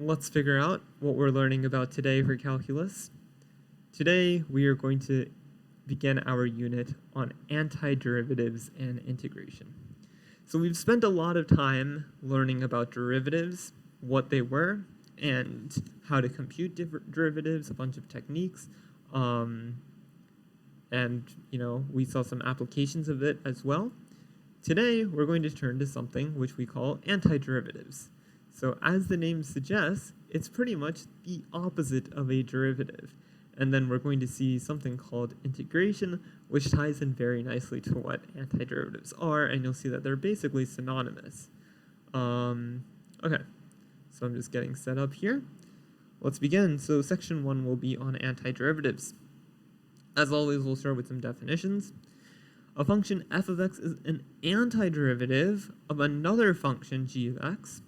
let's figure out what we're learning about today for calculus. Today, we are going to begin our unit on antiderivatives and integration. So we've spent a lot of time learning about derivatives, what they were, and how to compute derivatives, a bunch of techniques, and we saw some applications of it as well. Today, we're going to turn to something which we call antiderivatives. So as the name suggests, it's pretty much the opposite of a derivative. And then we're going to see something called integration, which ties in very nicely to what antiderivatives are, and you'll see that they're basically synonymous. Okay, so I'm just getting set up here. Let's begin. So section 1 will be on antiderivatives. As always, we'll start with some definitions. A function f of x is an antiderivative of another function g of x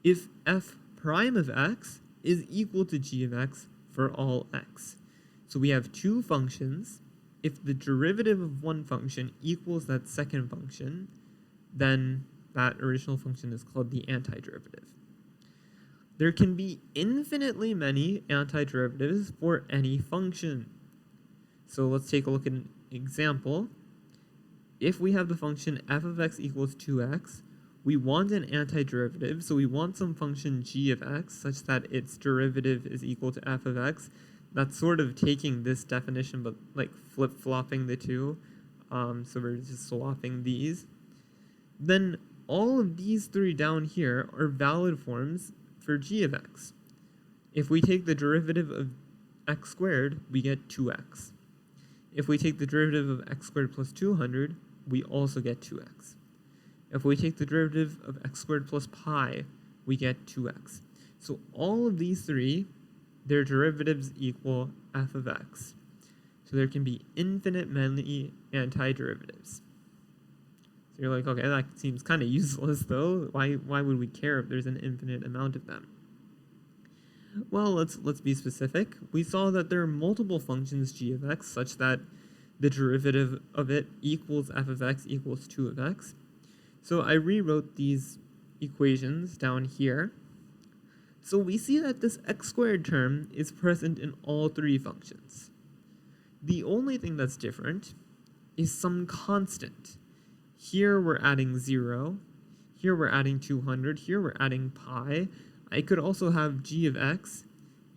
if f prime of x is equal to g of x for all x. So we have two functions. If the derivative of one function equals that second function, then that original function is called the antiderivative. There can be infinitely many antiderivatives for any function. So let's take a look at an example. If we have the function f of x equals 2x, we want an antiderivative, so we want some function g of x such that its derivative is equal to f of x. That's sort of taking this definition but like flip-flopping the two, so we're just swapping these. Then all of these three down here are valid forms for g of x. If we take the derivative of x squared, we get 2x. If we take the derivative of x squared plus 200, we also get 2x. If we take the derivative of x squared plus pi, we get 2x. So all of these three, their derivatives equal f of x. So there can be infinite many antiderivatives. So you're like, okay, that seems kind of useless though. Why would we care if there's an infinite amount of them? Well, let's be specific. We saw that there are multiple functions g of x such that the derivative of it equals f of x equals 2 of x. So I rewrote these equations down here. So we see that this x squared term is present in all three functions. The only thing that's different is some constant. Here we're adding 0. Here we're adding 200. Here we're adding pi. I could also have g of x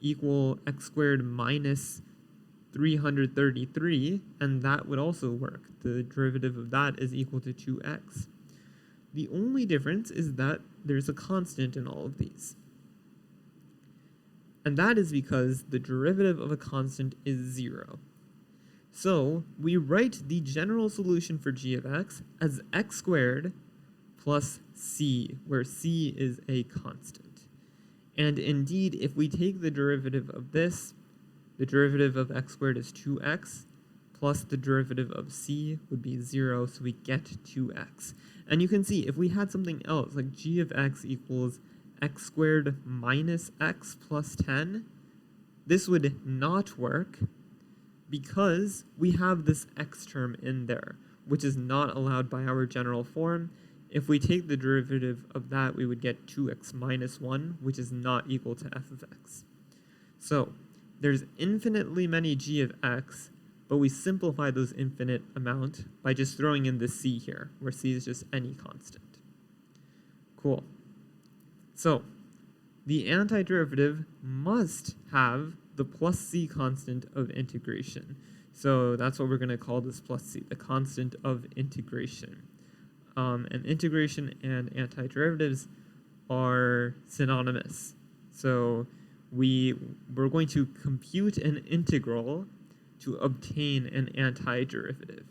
equal x squared minus 333, and that would also work. The derivative of that is equal to 2x. The only difference is that there's a constant in all of these. And that is because the derivative of a constant is 0. So we write the general solution for g of x as x squared plus c, where c is a constant. And indeed, if we take the derivative of this, the derivative of x squared is 2x, plus the derivative of c would be 0, so we get 2x. And you can see, if we had something else, like g of x equals x squared minus x plus 10, this would not work because we have this x term in there, which is not allowed by our general form. If we take the derivative of that, we would get 2x minus 1, which is not equal to f of x. So there's infinitely many g of x, but we simplify those infinite amount by just throwing in this c here, where c is just any constant. Cool. So the antiderivative must have the plus c constant of integration. So that's what we're going to call this plus c, the constant of integration. And integration and antiderivatives are synonymous. So we're going to compute an integral to obtain an antiderivative.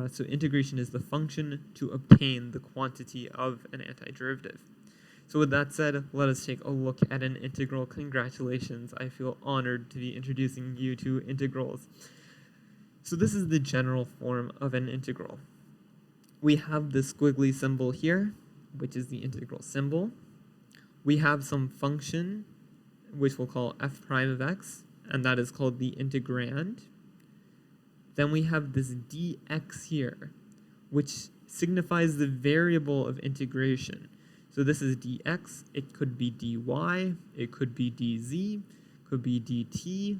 So integration is the function to obtain the quantity of an antiderivative. So with that said, let us take a look at an integral. Congratulations, I feel honored to be introducing you to integrals. So this is the general form of an integral. We have the squiggly symbol here, which is the integral symbol. We have some function, which we'll call f prime of x, and that is called the integrand. Then we have this dx here, which signifies the variable of integration. So this is dx, it could be dy, it could be dz, could be dt.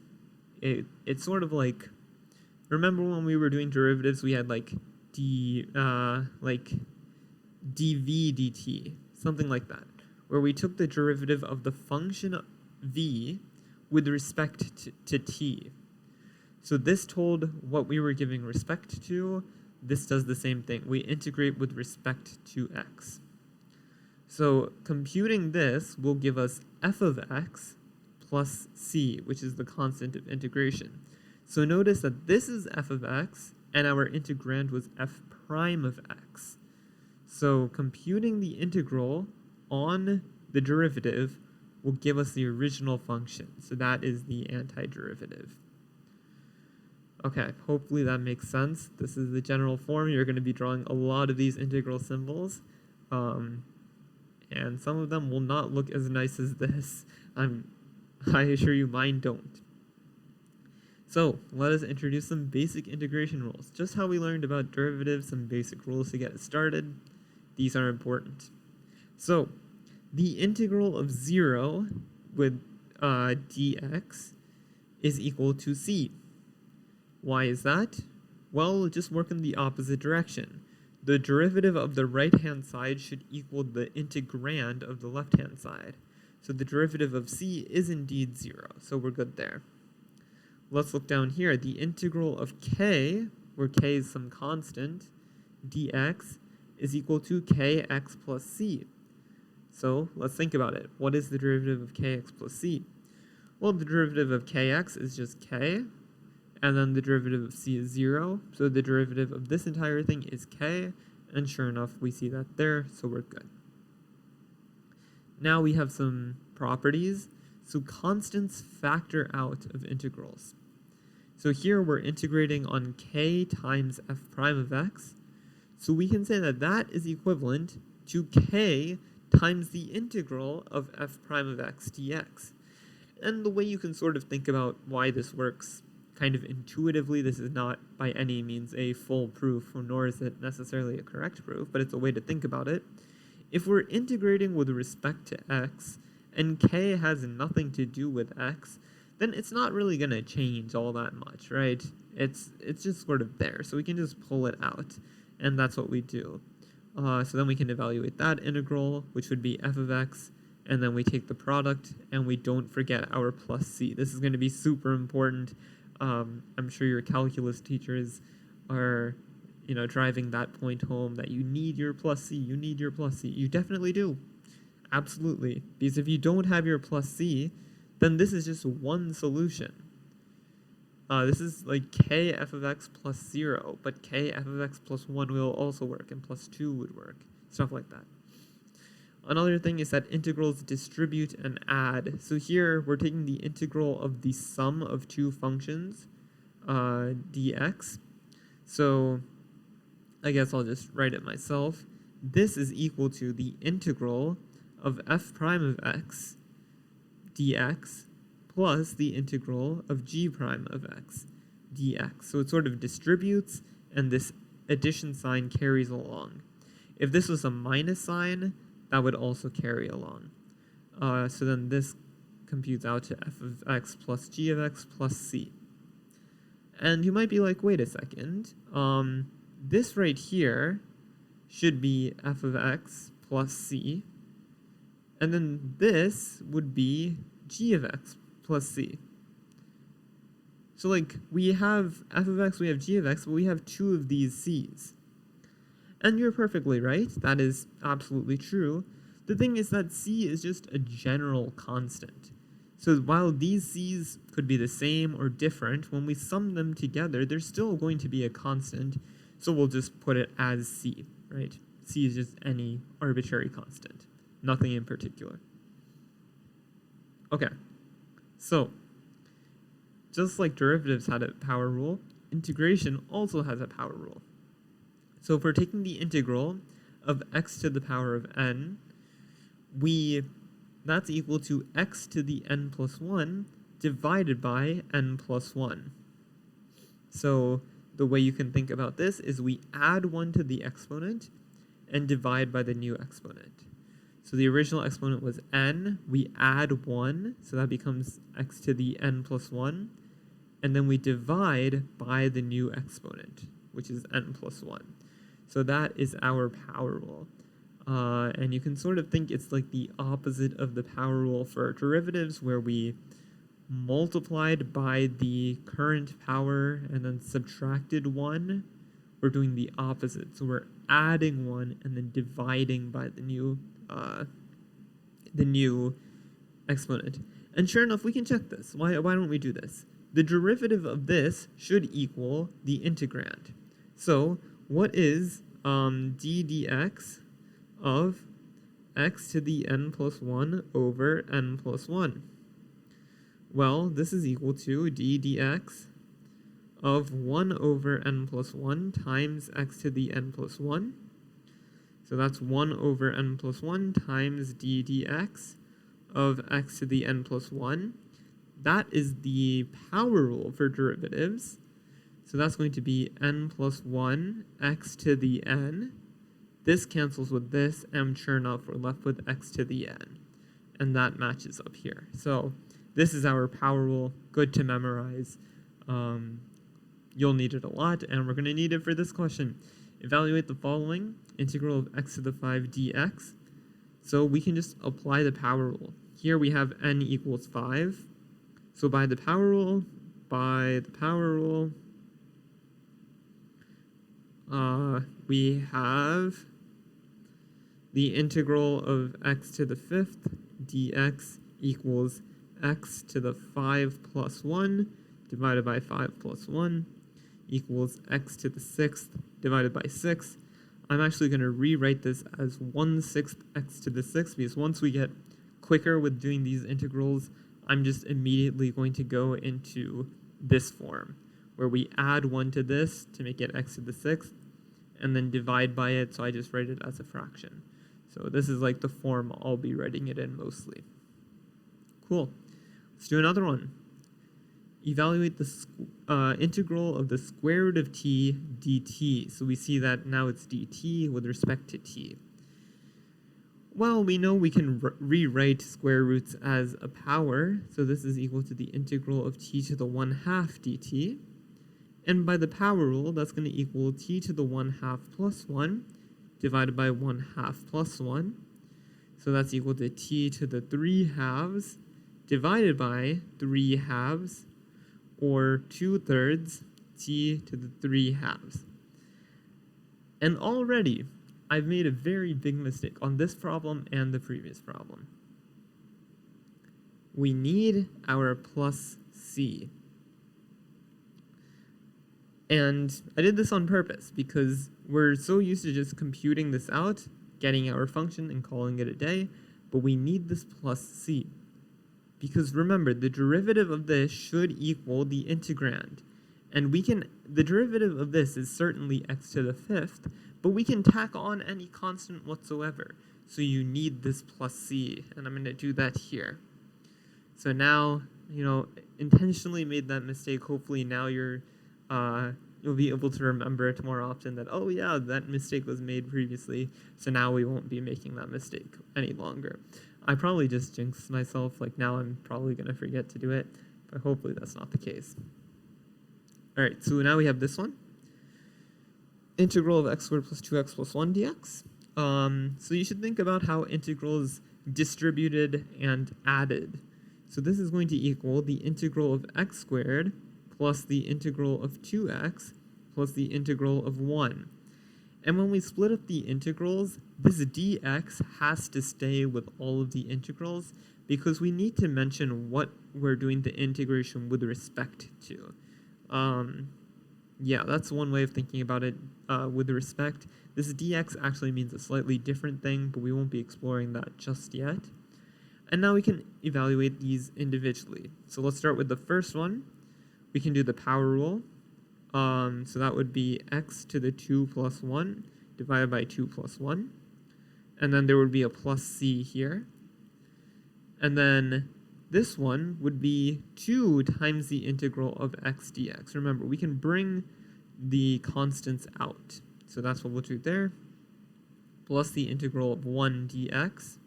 It's sort of like, remember when we were doing derivatives, we had like like dv dt, something like that, where we took the derivative of the function v with respect to t. So this told what we were giving respect to. This does the same thing. We integrate with respect to x. So computing this will give us f of x plus c, which is the constant of integration. So notice that this is f of x, and our integrand was f prime of x. So computing the integral on the derivative will give us the original function. So that is the antiderivative. Okay, hopefully that makes sense. This is the general form. You're going to be drawing a lot of these integral symbols. And some of them will not look as nice as this. I assure you mine don't. So let us introduce some basic integration rules. Just how we learned about derivatives, some basic rules to get it started. These are important. So the integral of 0 with dx is equal to c. Why is that? Well, just work in the opposite direction. The derivative of the right-hand side should equal the integrand of the left-hand side. So the derivative of c is indeed 0, so we're good there. Let's look down here. The integral of k, where k is some constant, dx, is equal to kx plus c. So let's think about it. What is the derivative of kx plus c? Well, the derivative of kx is just k, and then the derivative of c is 0. So the derivative of this entire thing is k, and sure enough, we see that there, so we're good. Now we have some properties. So constants factor out of integrals. So here we're integrating on k times f prime of x. So we can say that that is equivalent to k times the integral of f prime of x dx. And the way you can sort of think about why this works kind of intuitively, this is not by any means a full proof, nor is it necessarily a correct proof, but it's a way to think about it. If we're integrating with respect to x, and k has nothing to do with x, then it's not really going to change all that much, right? It's just sort of there, so we can just pull it out, and that's what we do. So then we can evaluate that integral, which would be f of x, and then we take the product, and we don't forget our plus c. This is going to be super important. I'm sure your calculus teachers are, driving that point home that you need your plus c, you need your plus c. You definitely do. Absolutely. Because if you don't have your plus c, then this is just one solution. This is like k f of x plus 0, but k f of x plus 1 will also work, and plus 2 would work, stuff like that. Another thing is that integrals distribute and add. So here we're taking the integral of the sum of two functions, dx. So I guess I'll just write it myself. This is equal to the integral of f prime of x dx plus the integral of g prime of x dx. So it sort of distributes, and this addition sign carries along. If this was a minus sign, that would also carry along. So then this computes out to f of x plus g of x plus c. And you might be like, wait a second, this right here should be f of x plus c, and then this would be g of x plus c. So like, we have f of x, we have g of x, but we have two of these c's. And you're perfectly right, that is absolutely true. The thing is that c is just a general constant. So while these c's could be the same or different, when we sum them together, there's still going to be a constant, so we'll just put it as c, right? C is just any arbitrary constant, nothing in particular. Okay, so just like derivatives had a power rule, integration also has a power rule. So if we're taking the integral of x to the power of n, that's equal to x to the n plus 1 divided by n plus 1. So the way you can think about this is we add 1 to the exponent and divide by the new exponent. So the original exponent was n. We add 1, so that becomes x to the n plus 1. And then we divide by the new exponent, which is n plus 1. So that is our power rule. And you can sort of think it's like the opposite of the power rule for derivatives, where we multiplied by the current power and then subtracted 1. We're doing the opposite. So we're adding 1 and then dividing by the new exponent. And sure enough, we can check this. Why don't we do this? The derivative of this should equal the integrand. So what is d dx of x to the n plus 1 over n plus 1? Well, this is equal to d dx of 1 over n plus 1 times x to the n plus 1. So that's 1 over n plus 1 times d dx of x to the n plus 1. That is the power rule for derivatives. So that's going to be n plus 1 x to the n. This cancels with this, and sure enough, we're left with x to the n. And that matches up here. So this is our power rule, good to memorize. You'll need it a lot, and we're going to need it for this question. Evaluate the following: integral of x to the 5 dx. So we can just apply the power rule. Here we have n equals 5. So by the power rule, we have the integral of x to the 5th dx equals x to the 5 plus 1 divided by 5 plus 1 equals x to the 6th divided by 6. I'm actually going to rewrite this as 1/6 x to the 6th, because once we get quicker with doing these integrals, I'm just immediately going to go into this form, where we add 1 to this to make it x to the 6th, and then divide by it, so I just write it as a fraction. So this is like the form I'll be writing it in mostly. Cool. Let's do another one. Evaluate the integral of the square root of t dt. So we see that now it's dt with respect to t. Well, we know we can rewrite square roots as a power, so this is equal to the integral of t to the 1/2 dt. And by the power rule, that's going to equal t to the 1/2 plus 1 divided by 1/2 plus 1. So that's equal to t to the 3/2 divided by 3/2, or 2/3 t to the 3/2. And already, I've made a very big mistake on this problem and the previous problem. We need our plus c. And I did this on purpose because we're so used to just computing this out, getting our function and calling it a day, but we need this plus c. Because remember, the derivative of this should equal the integrand. And the derivative of this is certainly x to the 5th, but we can tack on any constant whatsoever. So you need this plus c, and I'm going to do that here. So now, intentionally made that mistake. Hopefully now you'll be able to remember it more often that, oh yeah, that mistake was made previously, so now we won't be making that mistake any longer. I probably just jinxed myself, like now I'm probably going to forget to do it, but hopefully that's not the case. All right, so now we have this one. Integral of x squared plus 2x plus 1 dx. So you should think about how integrals distributed and added. So this is going to equal the integral of x squared plus the integral of 2x plus the integral of 1. And when we split up the integrals, this dx has to stay with all of the integrals because we need to mention what we're doing the integration with respect to. Yeah, that's one way of thinking about it with respect. This dx actually means a slightly different thing, but we won't be exploring that just yet. And now we can evaluate these individually. So let's start with the first one. We can do the power rule. So that would be x to the 2 plus 1 divided by 2 plus 1. And then there would be a plus c here. And then this one would be 2 times the integral of x dx. Remember, we can bring the constants out. So that's what we'll do there. Plus the integral of 1 dx.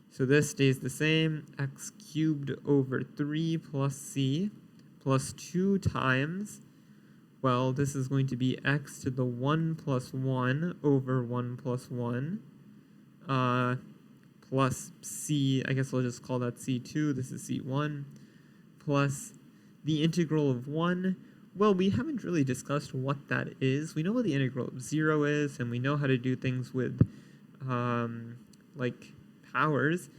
So this stays the same, x cubed over 3 plus c plus 2 times, well, this is going to be x to the 1 plus 1 over 1 plus 1, plus c, I guess we'll just call that c2, this is c1, plus the integral of 1. Well, we haven't really discussed what that is. We know what the integral of 0 is, and we know how to do things with like powers,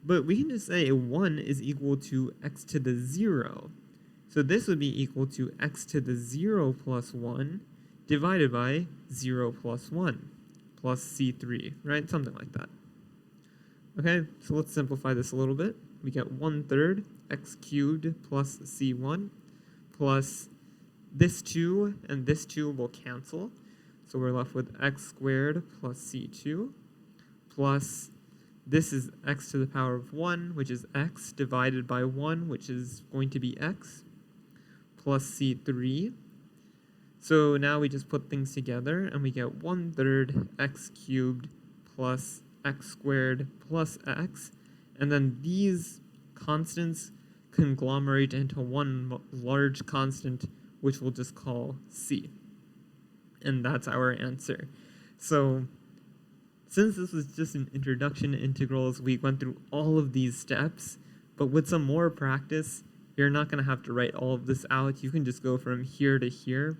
but we can just say 1 is equal to x to the 0. So this would be equal to x to the 0 plus 1 divided by 0 plus 1 plus c3, right? Something like that. Okay, so let's simplify this a little bit. We get 1/3 x cubed plus c1 plus this 2 and this 2 will cancel. So we're left with x squared plus c2 plus this is x to the power of 1, which is x, divided by 1, which is going to be x, plus c3. So now we just put things together and we get 1/3 x cubed plus x squared plus x. And then these constants conglomerate into one large constant, which we'll just call c. And that's our answer. So since this was just an introduction to integrals, we went through all of these steps, but with some more practice, you're not going to have to write all of this out. You can just go from here to here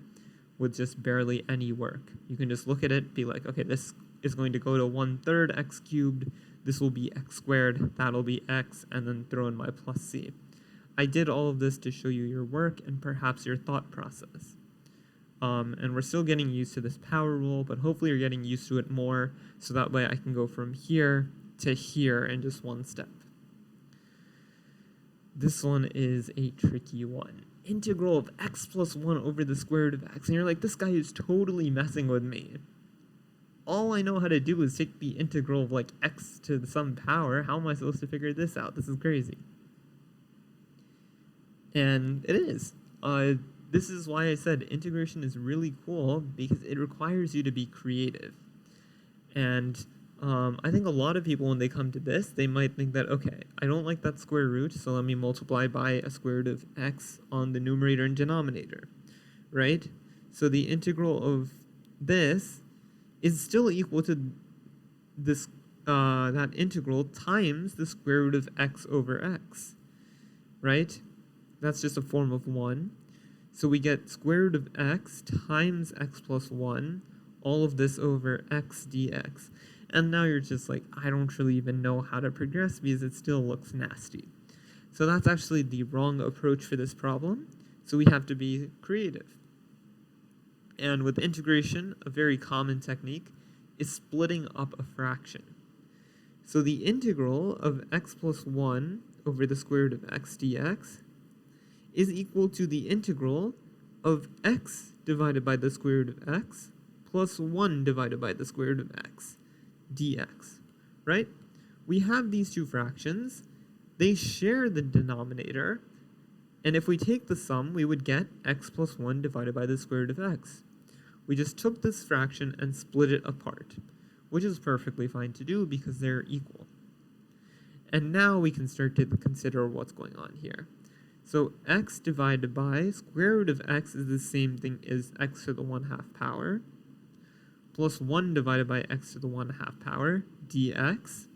with just barely any work. You can just look at it, be like, okay, this is going to go to 1/3 x cubed, this will be x squared, that'll be x, and then throw in my plus c. I did all of this to show you your work and perhaps your thought process. And we're still getting used to this power rule, but hopefully you're getting used to it more, so that way I can go from here to here in just one step. This one is a tricky one. Integral of x plus 1 over the square root of x. And you're like, this guy is totally messing with me. All I know how to do is take the integral of like x to some power. How am I supposed to figure this out? This is crazy. And it is. This is why I said integration is really cool, because it requires you to be creative. And I think a lot of people, when they come to this, they might think that, okay, I don't like that square root, so let me multiply by a square root of x on the numerator and denominator, right? So the integral of this is still equal to this that integral times the square root of x over x, right? That's just a form of 1. So we get square root of x times x plus 1, all of this over x dx. And now you're just like, I don't really even know how to progress because it still looks nasty. So that's actually the wrong approach for this problem. So we have to be creative. And with integration, a very common technique is splitting up a fraction. So the integral of x plus 1 over the square root of x dx is equal to the integral of x divided by the square root of x plus 1 divided by the square root of x dx, right? We have these two fractions. They share the denominator, and if we take the sum, we would get x plus 1 divided by the square root of x. We just took this fraction and split it apart, which is perfectly fine to do because they're equal. And now we can start to consider what's going on here. So x divided by square root of x is the same thing as x to the 1/2 power, plus 1 divided by x to the 1/2 power dx.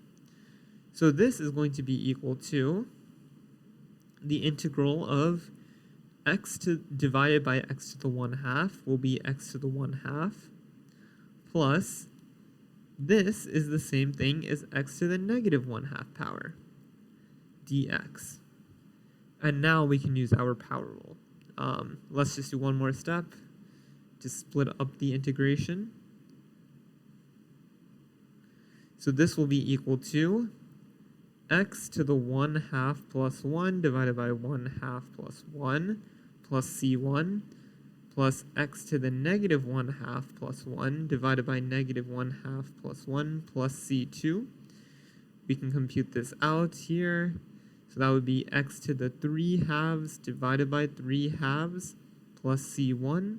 So this is going to be equal to the integral of x divided by x to the 1/2 will be x to the 1/2 plus this is the same thing as x to the negative 1/2 power dx. And now we can use our power rule. Let's just do one more step to split up the integration. So this will be equal to x to the 1/2 plus 1 divided by 1/2 plus 1 plus c1 plus x to the negative 1/2 plus 1 divided by negative 1/2 plus 1 plus c2. We can compute this out here. So that would be x to the 3/2 divided by 3/2 plus c1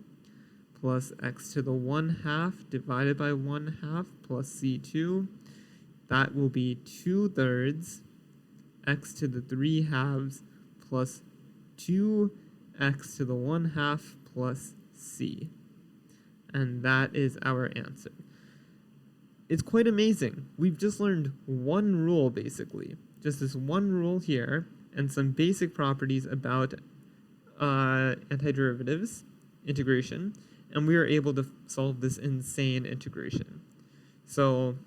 plus x to the 1/2 divided by 1/2 plus c2 that will be 2/3 x to the 3/2 plus 2x to the 1/2 plus c. And that is our answer. It's quite amazing. We've just learned one rule, basically. Just this one rule here, and some basic properties about antiderivatives integration, and we are able to solve this insane integration. So,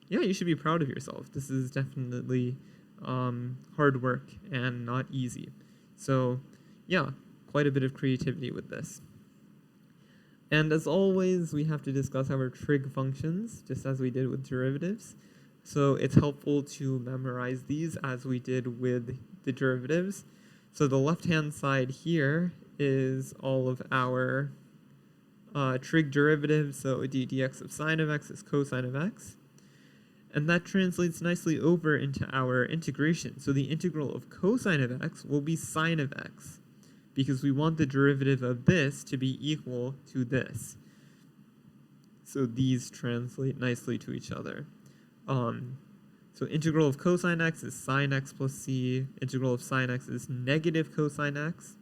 yeah, you should be proud of yourself. This is definitely hard work and not easy. So, yeah, quite a bit of creativity with this. And as always, we have to discuss our trig functions, just as we did with derivatives. So it's helpful to memorize these as we did with the derivatives. So the left-hand side here is all of our trig derivatives. So d dx of sine of x is cosine of x. And that translates nicely over into our integration. So the integral of cosine of x will be sine of x, because we want the derivative of this to be equal to this. So these translate nicely to each other. So integral of cosine x is sine x plus c. Integral of sine x is negative cosine x.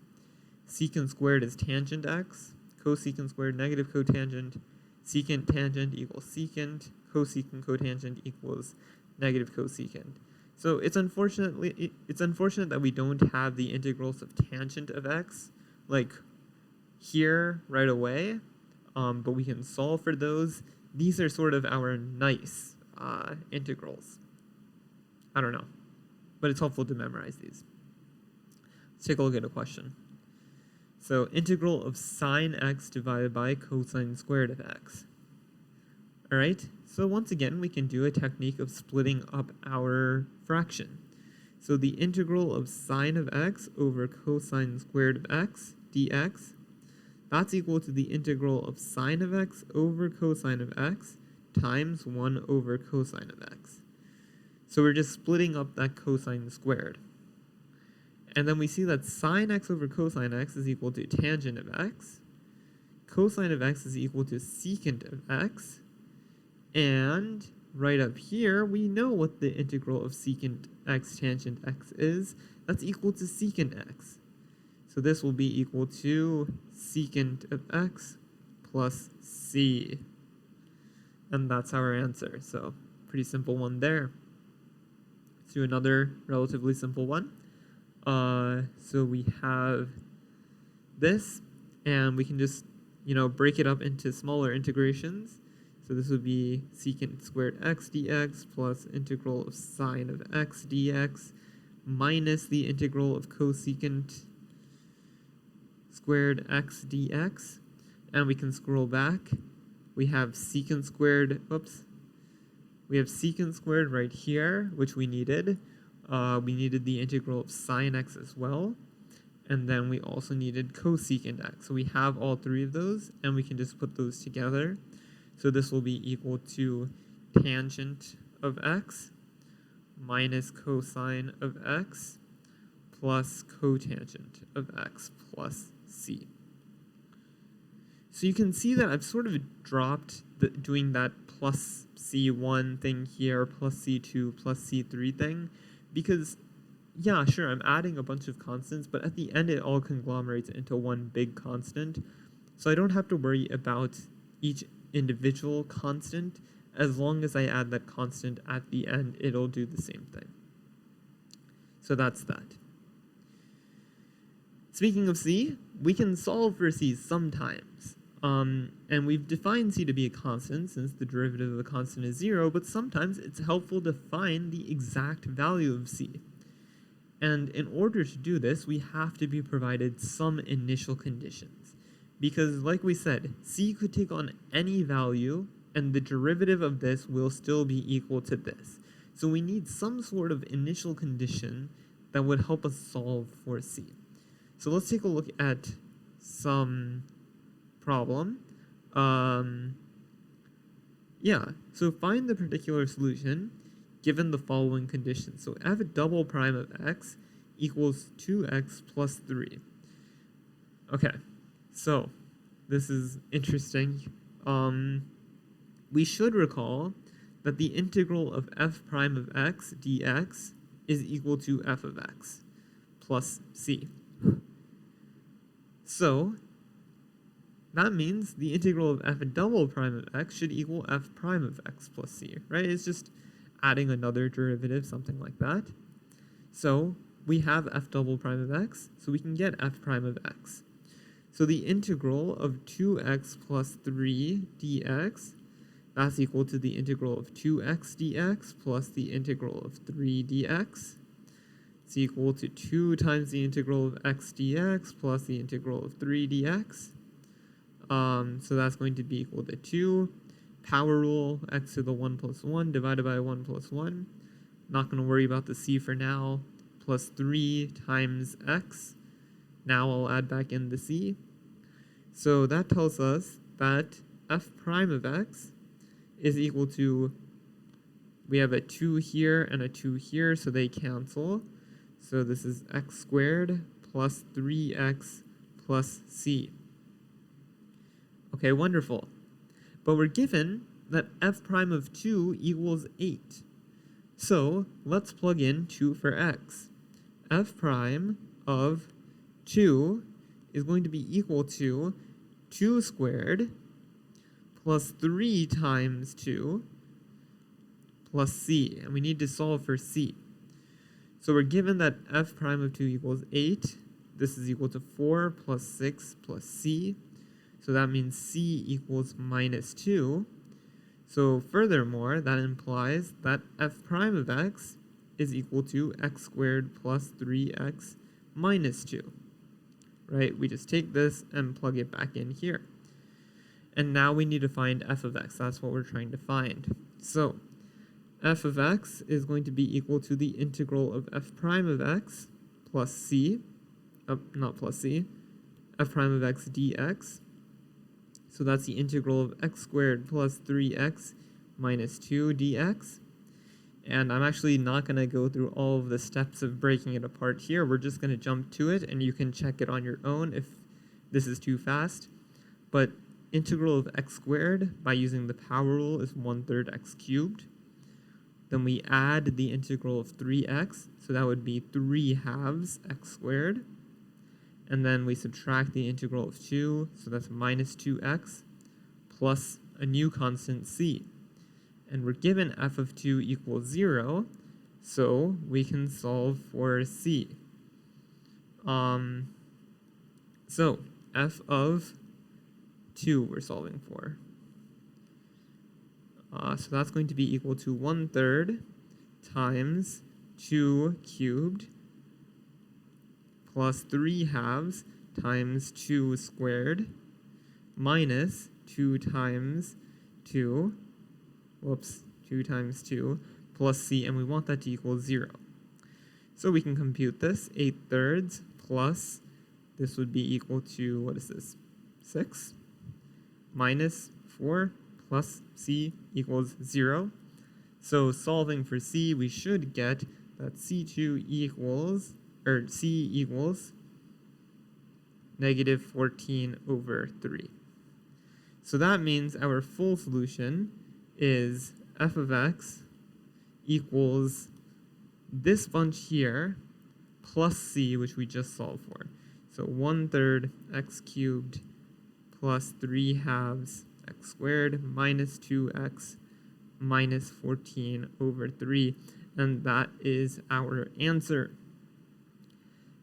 Secant squared is tangent x. Cosecant squared, negative cotangent. Secant tangent equals secant. Cosecant cotangent equals negative cosecant. So it's unfortunate that we don't have the integrals of tangent of x like here right away, but we can solve for those. These are sort of our nice integrals. I don't know, but it's helpful to memorize these. Let's take a look at a question. So integral of sine x divided by cosine squared of x. All right, so once again, we can do a technique of splitting up our fraction. So the integral of sine of x over cosine squared of x dx, that's equal to the integral of sine of x over cosine of x times 1 over cosine of x. So we're just splitting up that cosine squared. And then we see that sine x over cosine x is equal to tangent of x. Cosine of x is equal to secant of x. And right up here, we know what the integral of secant x tangent x is. That's equal to secant x. So this will be equal to secant of x plus c. And that's our answer. So pretty simple one there. Let's do another relatively simple one. So we have this, and we can just, break it up into smaller integrations. So this would be secant squared x dx plus integral of sine of x dx minus the integral of cosecant squared x dx. And we can scroll back. We have secant squared, we have secant squared right here, which we needed. We needed the integral of sine x as well. And then we also needed cosecant x. So we have all three of those, and we can just put those together. So this will be equal to tangent of x minus cosine of x plus cotangent of x plus c. So you can see that I've sort of dropped doing that plus c1 thing here, plus c2, plus c3 thing, because, yeah, sure, I'm adding a bunch of constants, but at the end it all conglomerates into one big constant. So I don't have to worry about each individual constant. As long as I add that constant at the end, it'll do the same thing. So that's that. Speaking of c, we can solve for c sometimes. And we've defined c to be a constant since the derivative of a constant is 0, but sometimes it's helpful to find the exact value of c. And in order to do this, we have to be provided some initial conditions. Because like we said, c could take on any value, and the derivative of this will still be equal to this. So we need some sort of initial condition that would help us solve for c. So let's take a look at some problem. So find the particular solution given the following conditions. So f double prime of x equals 2x plus 3. Okay, so this is interesting. We should recall that the integral of f prime of x dx is equal to f of x plus c. So that means the integral of f double prime of x should equal f prime of x plus c, right? It's just adding another derivative, something like that. So we have f double prime of x, so we can get f prime of x. So the integral of 2x plus 3 dx, that's equal to the integral of 2x dx plus the integral of 3 dx. It's equal to 2 times the integral of x dx plus the integral of 3 dx. So that's going to be equal to 2. Power rule, x to the 1 plus 1 divided by 1 plus 1. Not going to worry about the c for now. Plus 3 times x. Now I'll add back in the c. So that tells us that f prime of x is equal to, we have a 2 here and a 2 here, so they cancel. So this is x squared plus 3x plus c. Okay, wonderful. But we're given that f prime of 2 equals 8. So let's plug in 2 for x. F prime of 2 is going to be equal to 2 squared plus 3 times 2 plus c. And we need to solve for c. So we're given that f prime of 2 equals 8. This is equal to 4 plus 6 plus c. So that means c equals minus 2. So furthermore, that implies that f prime of x is equal to x squared plus 3x minus 2. Right? We just take this and plug it back in here. And now we need to find f of x. That's what we're trying to find. So f of x is going to be equal to the integral of f prime of x plus c, not plus c, f prime of x dx. So that's the integral of x squared plus 3x minus 2 dx. And I'm actually not going to go through all of the steps of breaking it apart here. We're just going to jump to it, and you can check it on your own if this is too fast. But integral of x squared by using the power rule is 1/3 x cubed. Then we add the integral of 3x, so that would be 3/2 x squared. And then we subtract the integral of 2, so that's minus 2x, plus a new constant c. And we're given f of 2 equals 0, so we can solve for c. So f of 2 we're solving for. So that's going to be equal to 1/3 times 2 cubed plus 3/2 times 2 squared minus 2 times 2, 2 times 2 plus c, and we want that to equal 0. So we can compute this. 8/3 plus, this would be equal to, what is this, 6 minus 4 plus c equals 0. So solving for c, we should get that c2 equals, or c equals negative 14/3. So that means our full solution is f of x equals this bunch here plus c, which we just solved for. So 1/3 x cubed plus 3/2 x squared minus 2x minus 14/3. And that is our answer.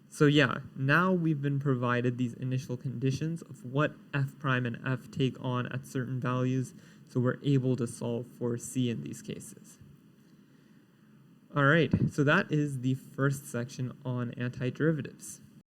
So yeah, now we've been provided these initial conditions of what f prime and f take on at certain values, so we're able to solve for c in these cases. All right, so that is the first section on antiderivatives.